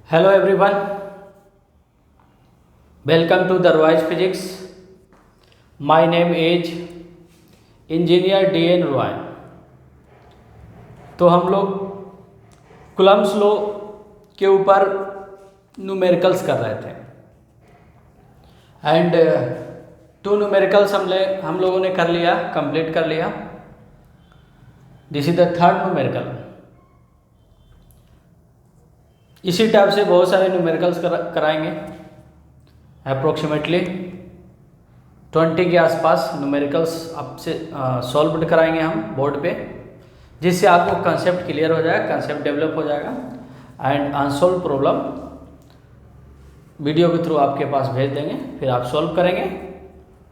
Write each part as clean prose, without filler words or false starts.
Hello everyone, welcome to the Royce Physics. My name is engineer DN Roy. तो हम लोग Coulomb's law के ऊपर न्यूमेरिकल्स कर रहे थे एंड टू न्यूमेरिकल्स हम लोगों ने कर लिया, कंप्लीट कर लिया। This is the third numerical. इसी टाइप से बहुत सारे न्यूमेरिकल्स कराएंगे। अप्रोक्सीमेटली 20 के आसपास न्यूमेरिकल्स आपसे सॉल्व कराएंगे हम बोर्ड पे, जिससे आपको कंसेप्ट क्लियर हो जाएगा, कंसेप्ट डेवलप हो जाएगा एंड अनसॉल्व प्रॉब्लम वीडियो के थ्रू आपके पास भेज देंगे, फिर आप सॉल्व करेंगे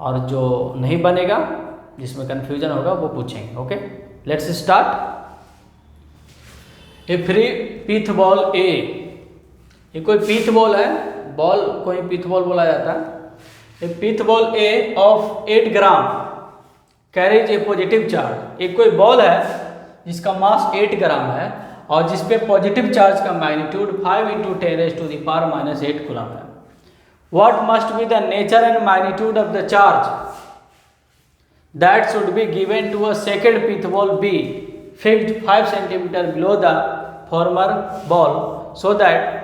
और जो नहीं बनेगा, जिसमें कन्फ्यूजन होगा, वो पूछेंगे। Okay, let's start. A free pith ball A, ये कोई पीथ बॉल है, बॉल कोई पीथ बॉल बोला जाता है। A pith ball A of 8 gram carries a positive charge. एक कोई बॉल है जिसका मास 8 ग्राम है और जिसपे पॉजिटिव चार्ज का मैग्नीट्यूड 5 × 10⁻⁸ कूलम है। What must be the nature and magnitude of the charge that should be given to a second pith ball be fixed 5 centimetre below the former ball so that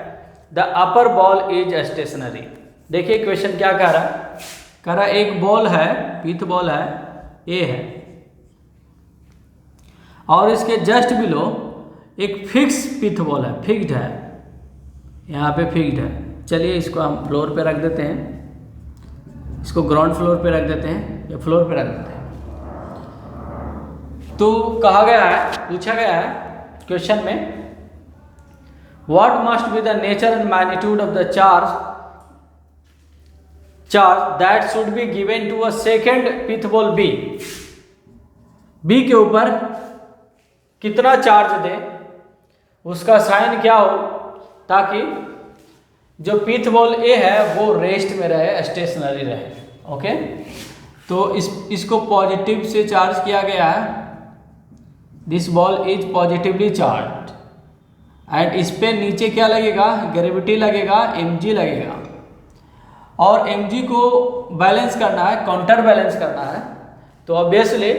the upper ball is stationary. देखिए question क्या कह रहा है, कह रहा है एक ball है, पीथ बॉल है, ए है, और इसके जस्ट बिलो एक फिक्स पीथ बॉल है, फिक्स्ड है, यहाँ पे फिक्स्ड है। चलिए इसको हम फ्लोर पे रख देते हैं, इसको ग्राउंड फ्लोर पे रख देते हैं या फ्लोर पे रख देते हैं। तो कहा गया है, पूछा गया है क्वेश्चन में, what must be the nature and magnitude of the charge that should be given to a second pith ball B. B के ऊपर कितना चार्ज दे, उसका साइन क्या हो, ताकि जो पीथ बॉल ए है वो रेस्ट में रहे, स्टेशनरी रहे। ओके, तो इसको पॉजिटिव से चार्ज किया गया है। This ball is positively charge and इस पे नीचे क्या लगेगा, ग्रेविटी लगेगा, mg लगेगा, और mg को बैलेंस करना है, काउंटर बैलेंस करना है, तो ऑब्वियसली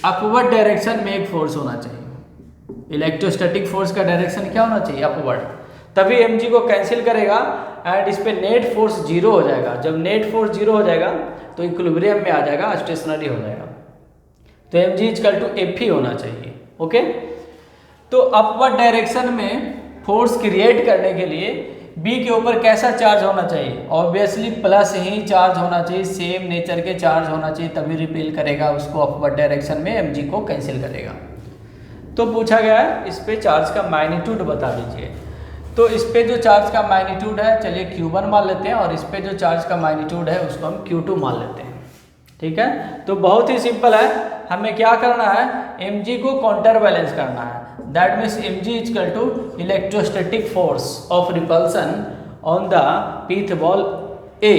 अपवर्ड डायरेक्शन में एक फोर्स होना चाहिए। इलेक्ट्रोस्टैटिक फोर्स का डायरेक्शन क्या होना चाहिए, अपवर्ड, तभी mg को कैंसिल करेगा एंड इस पे नेट फोर्स 0 हो जाएगा। जब नेट फोर्स 0 हो जाएगा तो इक्विलिब्रियम में आ जाएगा, स्टेशनरी हो जाएगा। तो mg = F ही होना चाहिए। ओके, तो अपवर्ड डायरेक्शन में फोर्स क्रिएट करने के लिए बी के ऊपर कैसा चार्ज होना चाहिए, ऑब्वियसली प्लस ही चार्ज होना चाहिए, सेम नेचर के चार्ज होना चाहिए, तभी रिपेल करेगा उसको अपवर्ड डायरेक्शन में, mg को कैंसिल करेगा। तो पूछा गया है इस पे चार्ज का मैग्नीट्यूड बता दीजिए। तो इस पे जो चार्ज का मैग्नीट्यूड है, चलिए Q1 मान लेते हैं, और इस पे जो चार्ज का मैग्नीट्यूड है उसको हम Q2 मान लेते हैं। ठीक है, तो बहुत ही सिंपल है, हमें क्या करना है, mg को काउंटर बैलेंस करना है। That means mg = electrostatic force of repulsion on the pith ball A.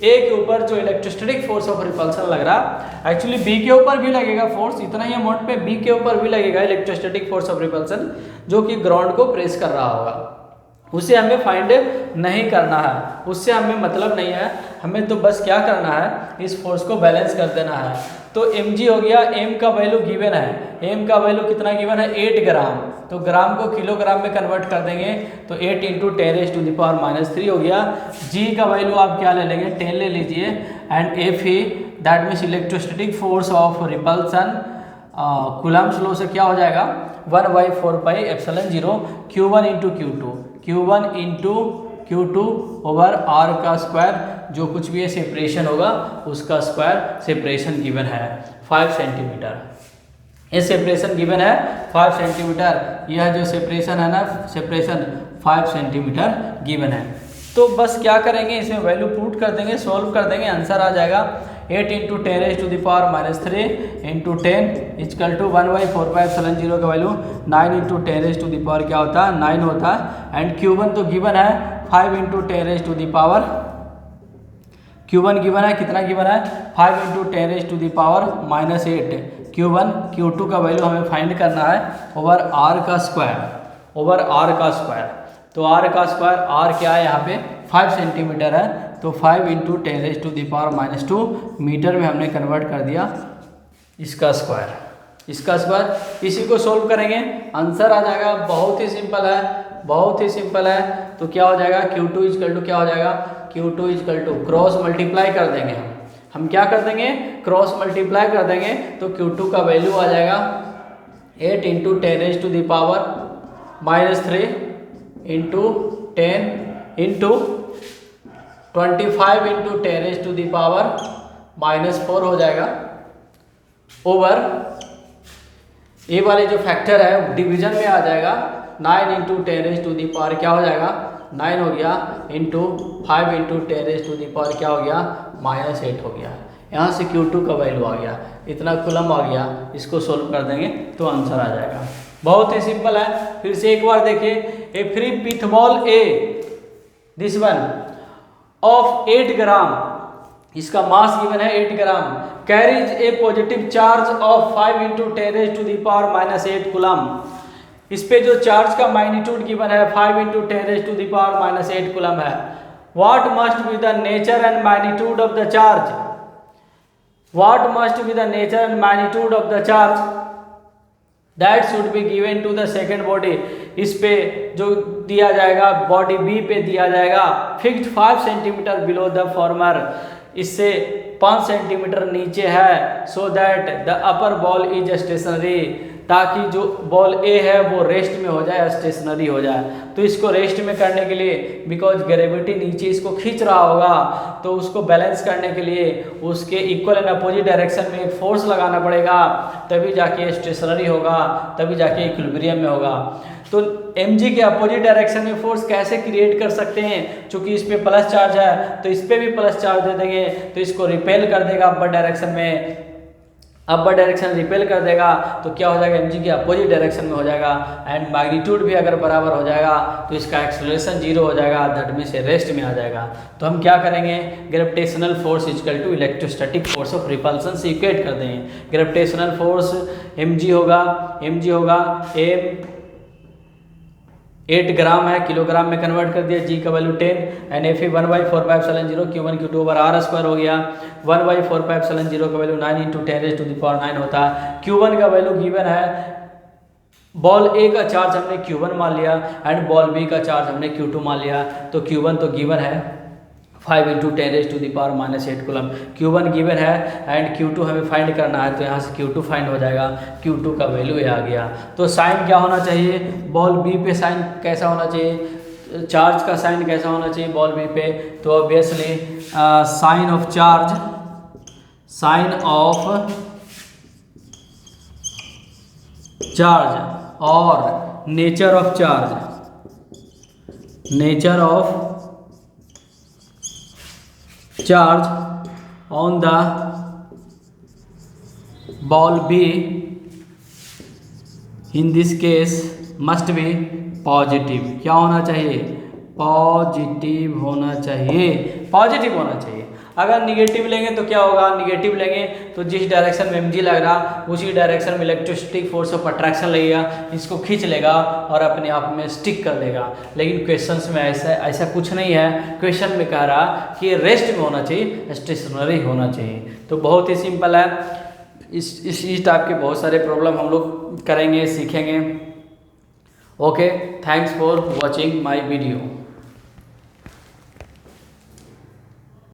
A के ऊपर जो इलेक्ट्रोस्टैटिक फोर्स ऑफ रिपल्सन लग रहा, एक्चुअली बी के ऊपर भी लगेगा फोर्स, इतना ही अमाउंट पे बी के ऊपर भी लगेगा इलेक्ट्रोस्टैटिक फोर्स ऑफ रिपल्सन, जो कि ग्राउंड को प्रेस कर रहा होगा। उसे हमें फाइंड नहीं करना है, उससे हमें मतलब नहीं है, हमें तो बस क्या करना है, इस फोर्स को बैलेंस कर देना है। तो mg हो गया, m का वैल्यू गिवन है, m का वैल्यू कितना गिवन है, 8 ग्राम, तो ग्राम को किलोग्राम में कन्वर्ट कर देंगे तो 8 × 10⁻³ हो गया। g का वैल्यू आप क्या ले लेंगे, 10 ले लीजिए, and F he, that means electrostatic force of repulsion, Coulomb's law से क्या हो जाएगा, 1/4πε0 Q1 × Q2 ओवर r का स्क्वायर, जो कुछ भी ये सेपरेशन होगा उसका स्क्वायर, सेपरेशन गिवन है 5 सेंटीमीटर। ये सेपरेशन गिवन है 5 सेंटीमीटर, यह जो सेपरेशन है ना, सेपरेशन 5 सेंटीमीटर गिवन है। तो बस क्या करेंगे, इसमें वैल्यू पुट कर देंगे, सॉल्व कर देंगे, आंसर आ जाएगा 8 × 10⁻³ × 10 = 1/4πε0 का वैल्यू 9 × 10⁻³ क्या होता है, 9 होता है, एंड Q1 तो गिवन है 5 × 10⁻, Q1 गिवन है, कितना गिवन है, 5 × 10⁻⁻8। Q2 का वैल्यू हमें फाइंड करना है ओवर r का स्क्वायर, तो r का स्क्वायर, r क्या है यहाँ पे 5 सेंटीमीटर है, तो 5 इंटू 10⁻⁻2 मीटर में हमने कन्वर्ट कर दिया इसका स्क्वायर। इसका स्क्वायर इसी को सोल्व करेंगे, आंसर आ जाएगा। बहुत ही सिंपल है, बहुत ही सिंपल है। तो क्या हो जाएगा, Q2 इजकल टू क्या हो जाएगा, Q2 is equal to cross multiply कर देंगे हम क्या कर देंगे, क्रॉस मल्टीप्लाई कर देंगे। तो Q2 का वैल्यू आ जाएगा 8 इंटू 10⁻³ इंटू 10 इंटू 25 इंटू 10⁻⁻4 हो जाएगा ओवर ये वाले जो फैक्टर है डिवीजन में आ जाएगा। 9 इंटू 10⁻⁻ क्या हो जाएगा, 9 हो गया, इंटू 5 इंटू 10⁻⁻ क्या हो गया, -8 हो गया। यहाँ से Q2 का वैल्यू आ गया, इतना कूलम आ गया। इसको सोल्व कर देंगे तो आंसर आ जाएगा। बहुत ही सिंपल है। फिर से एक बार देखिए, a free pith ball A this one of 8 gram, इसका मास गिवन है 8 gram, carries a positive charge of 5 into 10⁻⁻8 coulomb. इस पे जो चार्ज का मैग्नीट्यूड गिवन है 5 इंटू 10⁻⁻8 कूलम है। What must be the nature and magnitude of the charge, what must be the nature and magnitude of the charge that should be given to the second body. इस पे जो दिया जाएगा body B पे दिया जाएगा fixed 5 centimetre below the farmer, इससे 5 centimetre नीचे है। सो that the upper ball is stationery, ताकि जो बॉल ए है वो रेस्ट में हो जाए, स्टेशनरी हो जाए। तो इसको रेस्ट में करने के लिए, बिकॉज ग्रेविटी नीचे इसको खींच रहा होगा, तो उसको बैलेंस करने के लिए उसके इक्वल एंड अपोजिट डायरेक्शन में एक फोर्स लगाना पड़ेगा, तभी जाके स्टेशनरी होगा, तभी जाके इक्विलिब्रियम में होगा। तो mg के अपोजिट डायरेक्शन में फोर्स कैसे क्रिएट कर सकते हैं, चूंकि इस पे प्लस चार्ज है तो इस पे भी प्लस चार्ज दे देंगे, तो इसको रिपेल कर देगा अपर डायरेक्शन में, अपर डायरेक्शन रिपेल कर देगा। तो क्या हो जाएगा, mg के अपोजिट डायरेक्शन में हो जाएगा। एंड मैग्नीट्यूड भी अगर बराबर हो जाएगा तो इसका एक्सेलरेशन 0 हो जाएगा, दैट मीन से रेस्ट में आ जाएगा। तो हम क्या करेंगे, gravitational force equal to electrostatic force of repulsion से इक्वेट कर देंगे। ग्रेविटेशनल फोर्स mg होगा m 8 ग्राम है, किलोग्राम में कन्वर्ट कर दिया, g का value 10 and F 1/4πε0 Q1 Q2 over r square हो गया। 1/4πε0 का वैल्यू 9 इंटू 10⁻9 होता है। Q1 का वैल्यू गिवन है, बॉल ए का चार्ज हमने Q1 मान लिया एंड बॉल बी का चार्ज हमने Q2 मान लिया। तो Q1 तो गिवन है 5 इंटू 10⁻⁸ कूलम, Q1 गिवन है एंड Q2 हमें फाइंड करना है, तो यहाँ से Q2 फाइंड हो जाएगा। Q2 का वैल्यू ये आ गया। तो साइन क्या होना चाहिए, बॉल बी पे साइन कैसा होना चाहिए, चार्ज का साइन कैसा होना चाहिए बॉल बी पे, तो obviously sign of charge, sign of charge और nature of charge, nature of charge on the ball B in this case must be positive। क्या होना चाहिए, पॉजिटिव होना चाहिए, पॉजिटिव होना चाहिए। अगर निगेटिव लेंगे तो क्या होगा, निगेटिव लेंगे तो जिस डायरेक्शन में mg लग रहा उसी डायरेक्शन में इलेक्ट्रोस्टैटिक फोर्स ऑफ अट्रैक्शन लगेगा, इसको खींच लेगा और अपने आप में स्टिक कर देगा। लेकिन क्वेश्चंस में ऐसा कुछ नहीं है, क्वेश्चन में कह रहा कि रेस्ट में होना चाहिए, स्टेशनरी होना चाहिए। तो बहुत ही सिंपल है। इस टाइप के बहुत सारे प्रॉब्लम हम लोग करेंगे, सीखेंगे। Okay, thanks for watching my video.